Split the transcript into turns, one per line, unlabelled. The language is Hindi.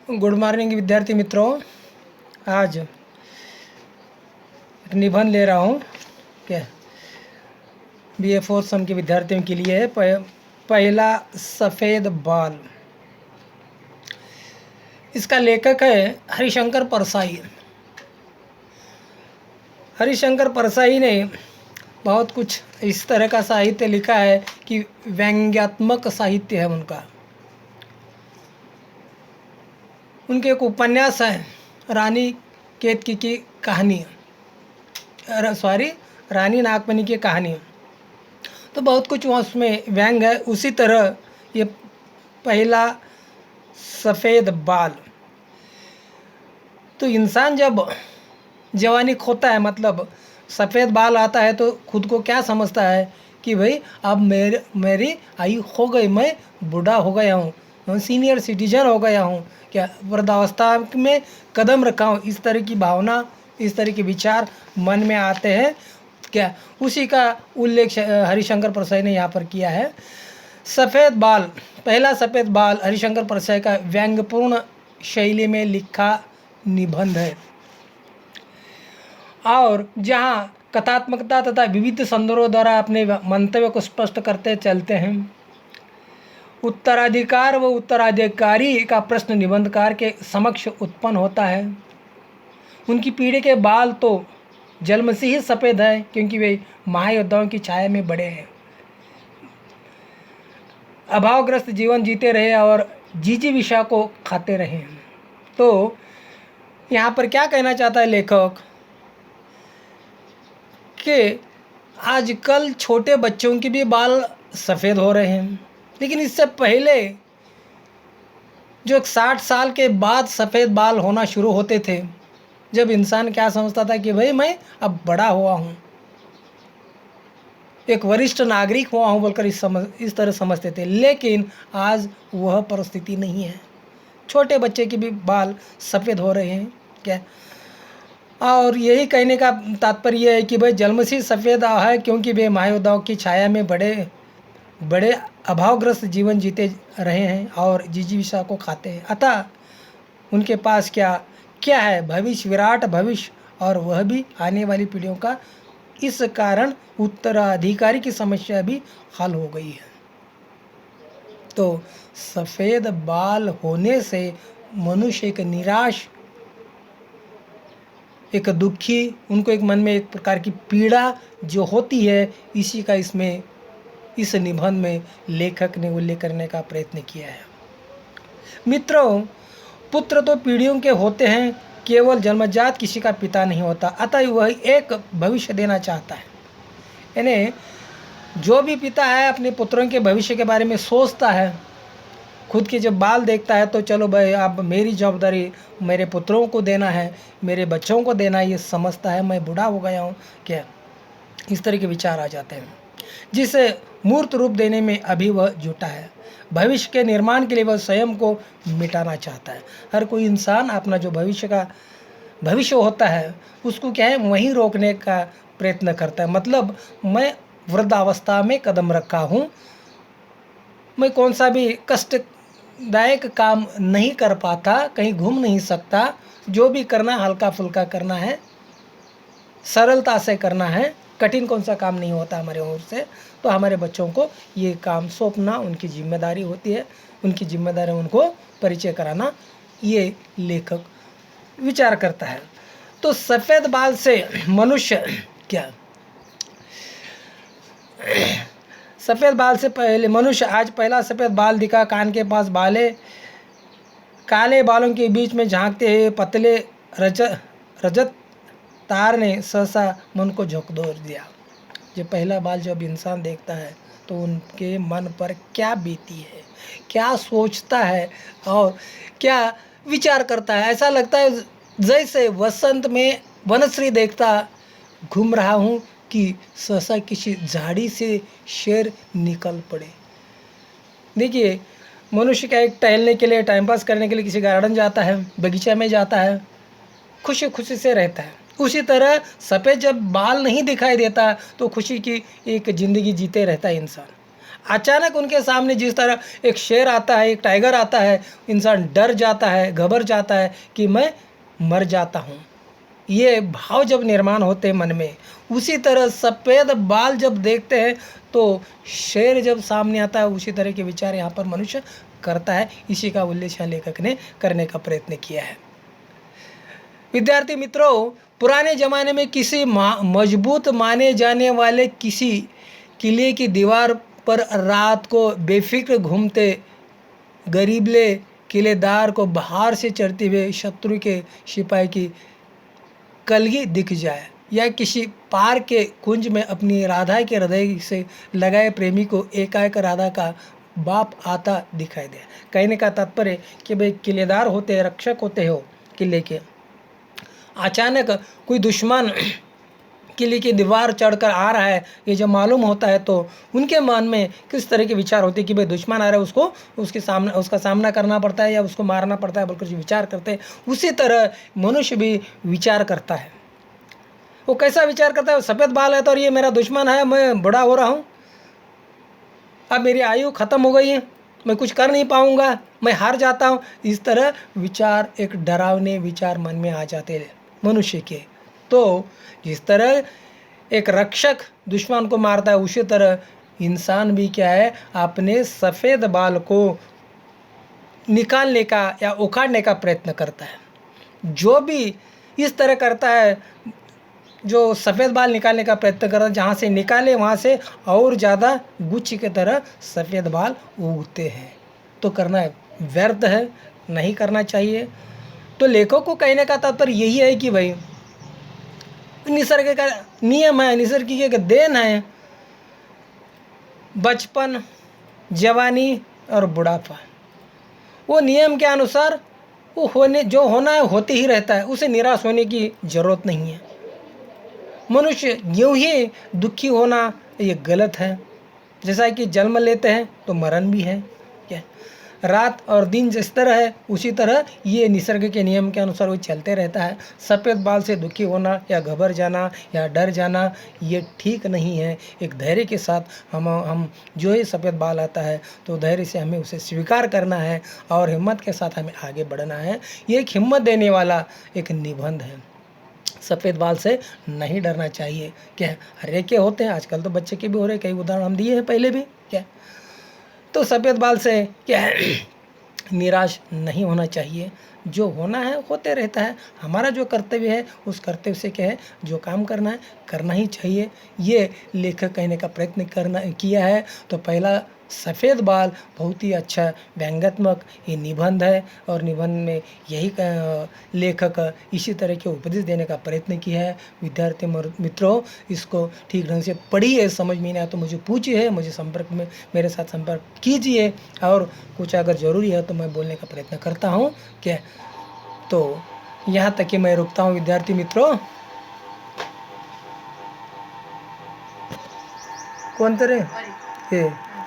गुड मॉर्निंग विद्यार्थी मित्रों। आज एक निबंध ले रहा हूँ क्या BA 4 सम के विद्यार्थियों के लिए है। पहला सफ़ेद बाल। इसका लेखक है हरिशंकर परसाई। हरिशंकर परसाई ने बहुत कुछ इस तरह का साहित्य लिखा है कि व्यंग्यात्मक साहित्य है उनका। उनके एक उपन्यास है रानी केतकी की कहानी, रानी नागमणि की कहानी। तो बहुत कुछ वहाँ उसमें व्यंग है। उसी तरह ये पहला सफ़ेद बाल। तो इंसान जब जवानी खोता है, मतलब सफ़ेद बाल आता है, तो खुद को क्या समझता है कि भाई अब मेरी आयु हो गई, मैं बूढ़ा हो गया हूँ, सीनियर सिटीजन हो गया हूँ, क्या वृद्धावस्था में कदम रखा हूँ। इस तरह की भावना, इस तरह के विचार मन में आते हैं क्या। उसी का उल्लेख हरिशंकर परसाई ने यहाँ पर किया है। सफ़ेद बाल, पहला सफ़ेद बाल हरिशंकर परसाई का व्यंग्यपूर्ण शैली में लिखा निबंध है, और जहाँ कथात्मकता तथा विविध संदर्भों द्वारा अपने मंतव्य को स्पष्ट करते चलते हैं। उत्तराधिकार व उत्तराधिकारी का प्रश्न निबंधकार के समक्ष उत्पन्न होता है। उनकी पीढ़ी के बाल तो जन्म से ही सफ़ेद है, क्योंकि वे महायोद्धाओं की छाया में बड़े हैं, अभावग्रस्त जीवन जीते रहे और जिजीविषा को खाते रहे। तो यहाँ पर क्या कहना चाहता है लेखक कि आजकल छोटे बच्चों के भी बाल सफ़ेद हो रहे हैं, लेकिन इससे पहले जो 60 साल के बाद सफ़ेद बाल होना शुरू होते थे, जब इंसान क्या समझता था कि भाई मैं अब बड़ा हुआ हूँ, एक वरिष्ठ नागरिक हुआ हूँ बोलकर इस तरह समझते थे। लेकिन आज वह परिस्थिति नहीं है। छोटे बच्चे के भी बाल सफ़ेद हो रहे हैं क्या। और यही कहने का तात्पर्य है कि भाई जन्म से सफ़ेद है, क्योंकि वे महायोद्धाओं की छाया में बड़े अभावग्रस्त जीवन जीते रहे हैं और जिजीविषा को खाते हैं। अतः उनके पास क्या है, भविष्य, विराट भविष्य, और वह भी आने वाली पीढ़ियों का। इस कारण उत्तराधिकारी की समस्या भी हल हो गई है। तो सफ़ेद बाल होने से मनुष्य एक निराश, एक दुखी, उनको एक मन में एक प्रकार की पीड़ा जो होती है, इसी का इस निबंध में लेखक ने उल्लेख करने का प्रयत्न किया है। मित्रों, पुत्र तो पीढ़ियों के होते हैं, केवल जन्मजात किसी का पिता नहीं होता। अतः वह एक भविष्य देना चाहता है। यानी जो भी पिता है अपने पुत्रों के भविष्य के बारे में सोचता है। खुद के जब बाल देखता है तो चलो भाई अब मेरी जवाबदारी मेरे पुत्रों को देना है, मेरे बच्चों को देना है, ये समझता है। मैं बूढ़ा हो गया हूँ क्या, इस तरह के विचार आ जाते हैं, जिसे मूर्त रूप देने में अभी वह जुटा है। भविष्य के निर्माण के लिए वह स्वयं को मिटाना चाहता है। हर कोई इंसान अपना जो भविष्य होता है उसको क्या है, वहीं रोकने का प्रयत्न करता है। मतलब मैं वृद्धावस्था में कदम रखा हूँ, मैं कौन सा भी कष्टदायक काम नहीं कर पाता, कहीं घूम नहीं सकता, जो भी करना हल्का फुल्का करना है, सरलता से करना है, कठिन कौन सा काम नहीं होता हमारे ओर से। तो हमारे बच्चों को ये काम सौंपना उनकी जिम्मेदारी होती है, उनकी जिम्मेदारी उनको परिचय कराना, ये लेखक विचार करता है। तो सफ़ेद बाल से मनुष्य क्या, सफ़ेद बाल से पहले मनुष्य आज पहला सफ़ेद बाल दिखा, कान के पास बाले, काले बालों के बीच में झांकते हुए पतले रजत तार ने सहसा मन को झकझोर दिया। जो पहला बाल जब इंसान देखता है तो उनके मन पर क्या बीती है, क्या सोचता है और क्या विचार करता है। ऐसा लगता है जैसे वसंत में वनश्री देखता घूम रहा हूँ कि सहसा किसी झाड़ी से शेर निकल पड़े। देखिए, मनुष्य क्या एक टहलने के लिए, टाइम पास करने के लिए किसी गार्डन जाता है, बगीचा में जाता है, खुशी खुशी से रहता है। उसी तरह सफ़ेद जब बाल नहीं दिखाई देता तो खुशी की एक ज़िंदगी जीते रहता है इंसान। अचानक उनके सामने जिस तरह एक शेर आता है, एक टाइगर आता है, इंसान डर जाता है, घबरा जाता है कि मैं मर जाता हूँ। ये भाव जब निर्माण होते हैं मन में, उसी तरह सफ़ेद बाल जब देखते हैं तो शेर जब सामने आता है, उसी तरह के विचार यहाँ पर मनुष्य करता है। इसी का उल्लेख यहाँ लेखक ने करने का प्रयत्न किया है। विद्यार्थी मित्रों, पुराने ज़माने में किसी मजबूत माने जाने वाले किसी किले की दीवार पर रात को बेफिक्र घूमते गरीबले किलेदार को बाहर से चढ़ते हुए शत्रु के सिपाही की कलगी दिख जाए, या किसी पार के कुंज में अपनी राधा के हृदय से लगाए प्रेमी को एकाएक राधा का बाप आता दिखाई दे। कहने का तात्पर्य कि भाई किलेदार होते हैं, रक्षक होते हो किले के, अचानक कोई दुश्मन किले की दीवार चढ़कर आ रहा है, ये जब मालूम होता है तो उनके मन में किस तरह के विचार होते हैं कि भाई दुश्मन आ रहा है, उसको उसका सामना करना पड़ता है या उसको मारना पड़ता है, बल्कि विचार करते हैं। उसी तरह मनुष्य भी विचार करता है। वो कैसा विचार करता है? सफ़ेद बाल है तो और ये मेरा दुश्मन है, मैं बड़ा हो रहा हूँ, अब मेरी आयु ख़त्म हो गई है, मैं कुछ कर नहीं पाऊँगा, मैं हार जाता हूँ। इस तरह विचार, एक डरावने विचार मन में आ जाते हैं मनुष्य के। तो जिस तरह एक रक्षक दुश्मन को मारता है, उसी तरह इंसान भी क्या है, अपने सफ़ेद बाल को निकालने का या उखाड़ने का प्रयत्न करता है। जो भी इस तरह करता है, जो सफ़ेद बाल निकालने का प्रयत्न करता है, जहाँ से निकाले वहाँ से और ज़्यादा गुच्छ की तरह सफ़ेद बाल उगते हैं। तो करना व्यर्थ है, नहीं करना चाहिए। तो लेखक को कहने का तात्पर्य यही है कि भाई निसर्ग का नियम है, निसर्ग की एक देन है, बचपन, जवानी और बुढ़ापा, वो नियम के अनुसार वो जो होना है होते ही रहता है, उसे निराश होने की ज़रूरत नहीं है। मनुष्य यूँ ही दुखी होना ये गलत है। जैसा कि जन्म लेते हैं तो मरण भी है, क्या रात और दिन जिस तरह है उसी तरह ये निसर्ग के नियम के अनुसार वो चलते रहता है। सफ़ेद बाल से दुखी होना या घबर जाना या डर जाना ये ठीक नहीं है। एक धैर्य के साथ हम जो ही सफ़ेद बाल आता है तो धैर्य से हमें उसे स्वीकार करना है और हिम्मत के साथ हमें आगे बढ़ना है। ये एक हिम्मत देने वाला एक निबंध है। सफ़ेद बाल से नहीं डरना चाहिए। क्या हर के होते हैं, आजकल तो बच्चे के भी हो रहे, कई उदाहरण हम दिए हैं पहले भी। क्या तो सफ़ेद बाल से क्या है निराश नहीं होना चाहिए। जो होना है होते रहता है। हमारा जो कर्तव्य है उस कर्तव्य से क्या है, जो काम करना है करना ही चाहिए। ये लेखक कहने का प्रयत्न किया है। तो पहला सफ़ेद बाल बहुत ही अच्छा व्यंग्यात्मक ये निबंध है और निबंध में यही लेखक इसी तरह के उपदेश देने का प्रयत्न किया है। विद्यार्थी मित्रों, इसको ठीक ढंग से पढ़िए, समझ में नहीं आया तो मुझे पूछिए, मुझे संपर्क में मेरे साथ संपर्क कीजिए और कुछ अगर ज़रूरी है तो मैं बोलने का प्रयत्न करता हूँ। क्या तो यहाँ तक कि मैं रुकता हूँ विद्यार्थी मित्रों। कौन तेरे ये